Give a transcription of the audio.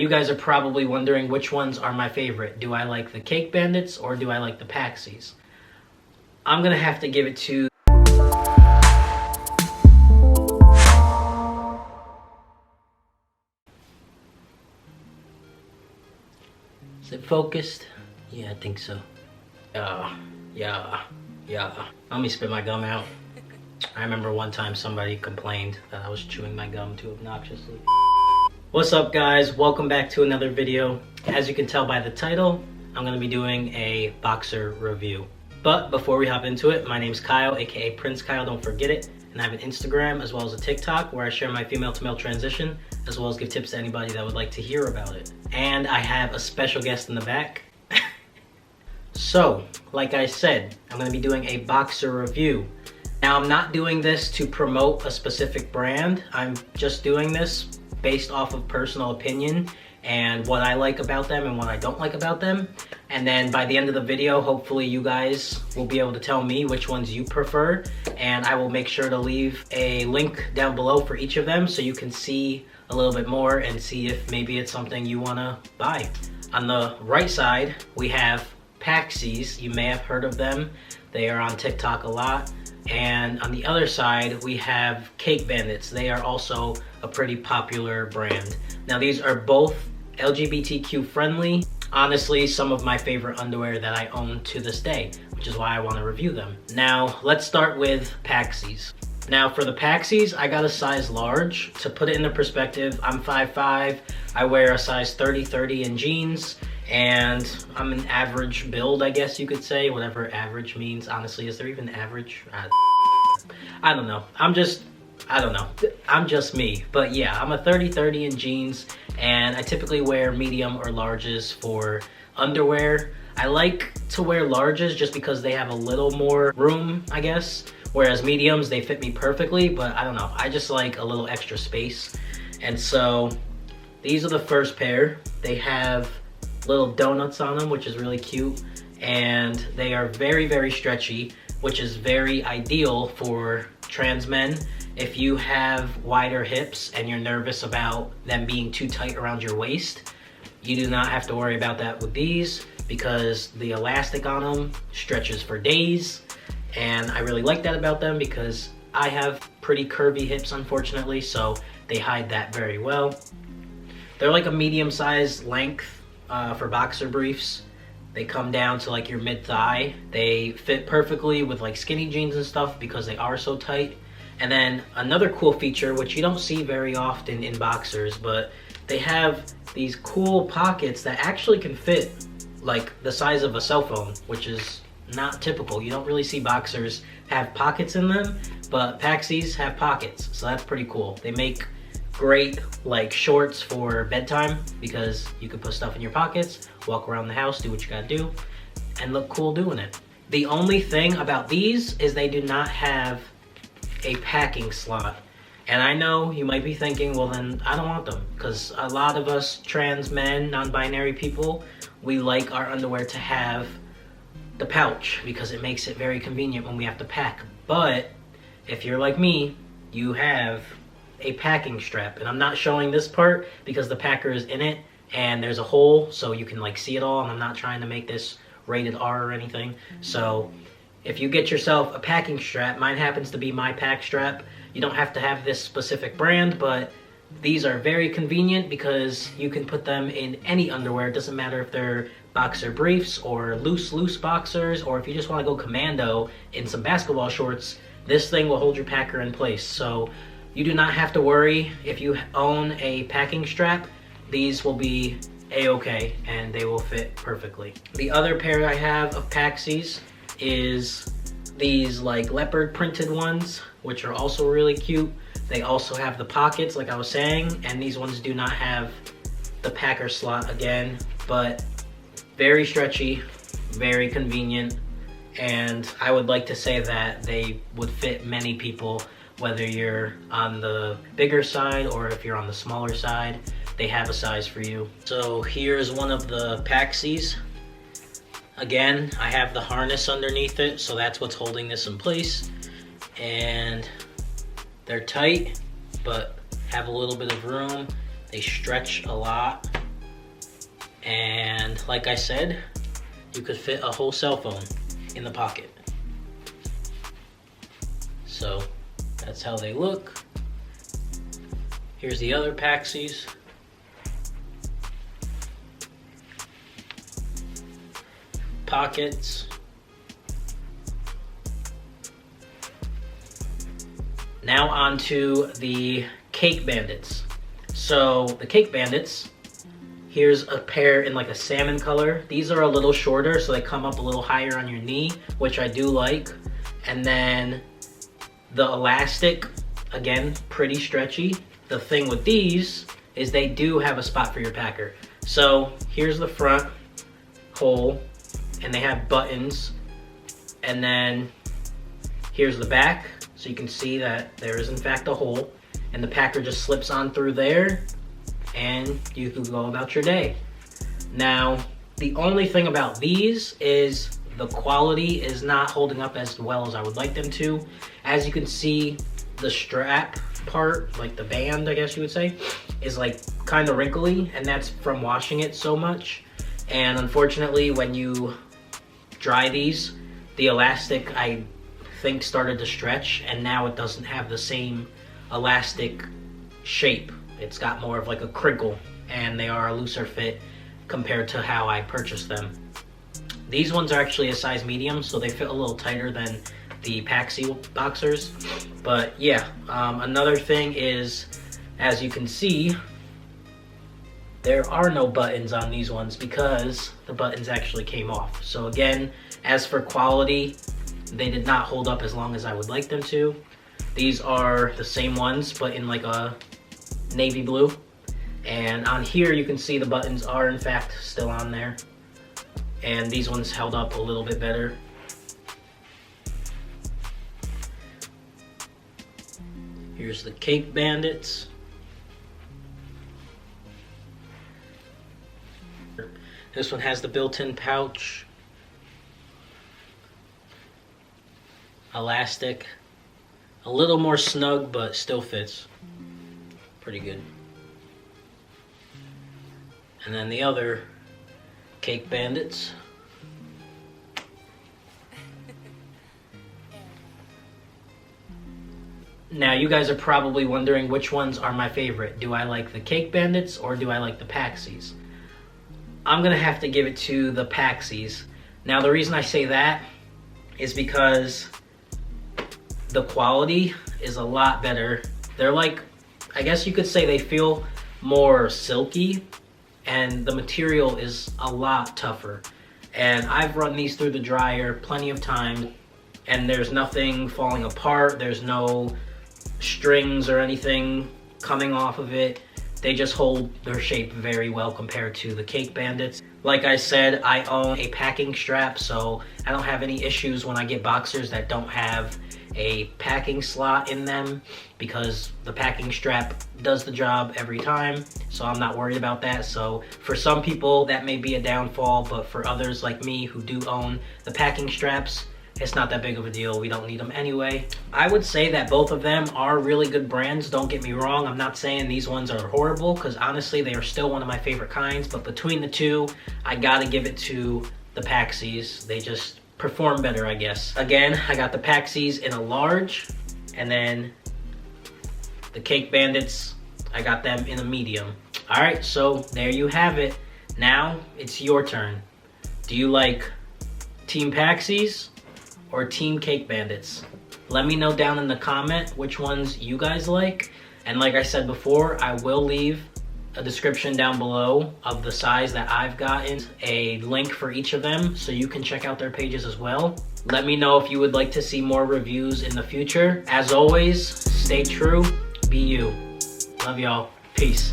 You guys are probably wondering which ones are my favorite. Do I like the Cake Bandits or do I like the Paxis? I'm gonna have to give it to... Is it focused? Yeah, I think so. Yeah. Let me spit my gum out. I remember one time somebody complained that I was chewing my gum too obnoxiously. What's up guys? Welcome back to another video. As you can tell by the title, I'm going to be doing a boxer review. But before we hop into it, my name's Kyle, aka Prince Kyle, don't forget it. And I have an Instagram as well as a TikTok where I share my female to male transition, as well as give tips to anybody that would like to hear about it. And I have a special guest in the back. So, like I said, I'm going to be doing a boxer review. Now, I'm not doing this to promote a specific brand. I'm just doing this based off of personal opinion and what I like about them and what I don't like about them. And then by the end of the video, hopefully you guys will be able to tell me which ones you prefer. And I will make sure to leave a link down below for each of them so you can see a little bit more and see if maybe it's something you want to buy. On the right side, we have Paxis. You may have heard of them. They are on TikTok a lot. And on the other side, we have Cake Bandits. They are also a pretty popular brand. Now, these are both LGBTQ friendly. Honestly, some of my favorite underwear that I own to this day, which is why I want to review them. Now, let's start with Paxis. Now, for the Paxis, I got a size large. To put it into perspective, I'm 5'5". I wear a size 30 in jeans. And I'm an average build, I guess you could say, whatever average means. Honestly, is there even average? I don't know. I'm just me. But yeah, I'm a 30 in jeans, and I typically wear medium or larges for underwear. I like to wear larges just because they have a little more room, I guess. Whereas mediums, they fit me perfectly, but I don't know. I just like a little extra space. And so these are the first pair. They have little donuts on them, which is really cute, and they are very stretchy, which is very ideal for trans men. If you have wider hips and you're nervous about them being too tight around your waist, you do not have to worry about that with these because the elastic on them stretches for days. And I really like that about them because I have pretty curvy hips, unfortunately, so they hide that very well. They're like a medium-sized length for boxer briefs. They come down to like your mid-thigh. They fit perfectly with like skinny jeans and stuff because they are so tight. And then another cool feature, which you don't see very often in boxers, but they have these cool pockets that actually can fit like the size of a cell phone, which is not typical. You don't really see boxers have pockets in them, but Paxis have pockets, so that's pretty cool. They make great like shorts for bedtime because you can put stuff in your pockets, walk around the house, do what you gotta do, and look cool doing it. The only thing about these is they do not have a packing slot. And I know you might be thinking, well then I don't want them, because a lot of us trans men, non-binary people, we like our underwear to have the pouch because it makes it very convenient when we have to pack. But if you're like me, you have a packing strap, and I'm not showing this part because the packer is in it and there's a hole so you can like see it all, and I'm not trying to make this rated R or anything. So if you get yourself a packing strap, mine happens to be my pack strap. You don't have to have this specific brand, but these are very convenient because you can put them in any underwear. It doesn't matter if they're boxer briefs or loose boxers, or if you just want to go commando in some basketball shorts, this thing will hold your packer in place. So you do not have to worry if you own a packing strap. These will be a-okay and they will fit perfectly. The other pair I have of Paxis is these like leopard printed ones, which are also really cute. They also have the pockets like I was saying, and these ones do not have the packer slot again, but very stretchy, very convenient, and I would like to say that they would fit many people, whether you're on the bigger side or if you're on the smaller side. They have a size for you. So here's one of the Paxis. Again, I have the harness underneath it, so that's what's holding this in place. And they're tight, but have a little bit of room. They stretch a lot, And like I said, you could fit a whole cell phone in the pocket. So that's how they look. Here's the other Paxis. Pockets. Now on to the Cake Bandits. So the Cake Bandits, here's a pair in like a salmon color. These are a little shorter, so they come up a little higher on your knee, which I do like. And then the elastic, again, pretty stretchy. The thing with these is they do have a spot for your packer. So here's the front hole, and they have buttons. And then here's the back, so you can see that there is in fact a hole, and the packer just slips on through there, and you can go about your day. Now, the only thing about these is the quality is not holding up as well as I would like them to. As you can see, the strap part, like the band, I guess you would say, is like kind of wrinkly, and that's from washing it so much. And unfortunately, when you dry these, the elastic, I think, started to stretch, and now it doesn't have the same elastic shape. It's got more of like a crinkle, and they are a looser fit compared to how I purchased them. These ones are actually a size medium, so they fit a little tighter than the Paxi boxers. But yeah, another thing is, as you can see, there are no buttons on these ones because the buttons actually came off. So again, as for quality, they did not hold up as long as I would like them to. These are the same ones, but in like a navy blue. And on here, you can see the buttons are in fact still on there. And these ones held up a little bit better. Here's the Cake Bandits. This one has the built-in pouch. Elastic. A little more snug, but still fits. Pretty good. And then the other Cake Bandits. Now you guys are probably wondering which ones are my favorite. Do I like the Cake Bandits or do I like the Paxis? I'm gonna have to give it to the Paxis. Now the reason I say that is because the quality is a lot better. They're like, I guess you could say they feel more silky, and the material is a lot tougher. And I've run these through the dryer plenty of times, and there's nothing falling apart. There's no strings or anything coming off of it. They just hold their shape very well compared to the Cake Bandits. Like I said, I own a packing strap, so I don't have any issues when I get boxers that don't have a packing slot in them, because the packing strap does the job every time, so I'm not worried about that. So for some people that may be a downfall, but for others like me who do own the packing straps, it's not that big of a deal. We don't need them anyway. I would say that both of them are really good brands, don't get me wrong. I'm not saying these ones are horrible, because honestly they are still one of my favorite kinds, but between the two, I gotta give it to the Paxis. They just perform better, I guess. Again, I got the Paxis in a large, and then the Cake Bandits, I got them in a medium. All right, so there you have it. Now it's your turn. Do you like Team Paxis or Team Cake Bandits? Let me know down in the comment which ones you guys like. And like I said before, I will leave a description down below of the size that I've gotten, a link for each of them, so you can check out their pages as well. Let me know if you would like to see more reviews in the future. As always, stay true, be you. Love y'all. Peace.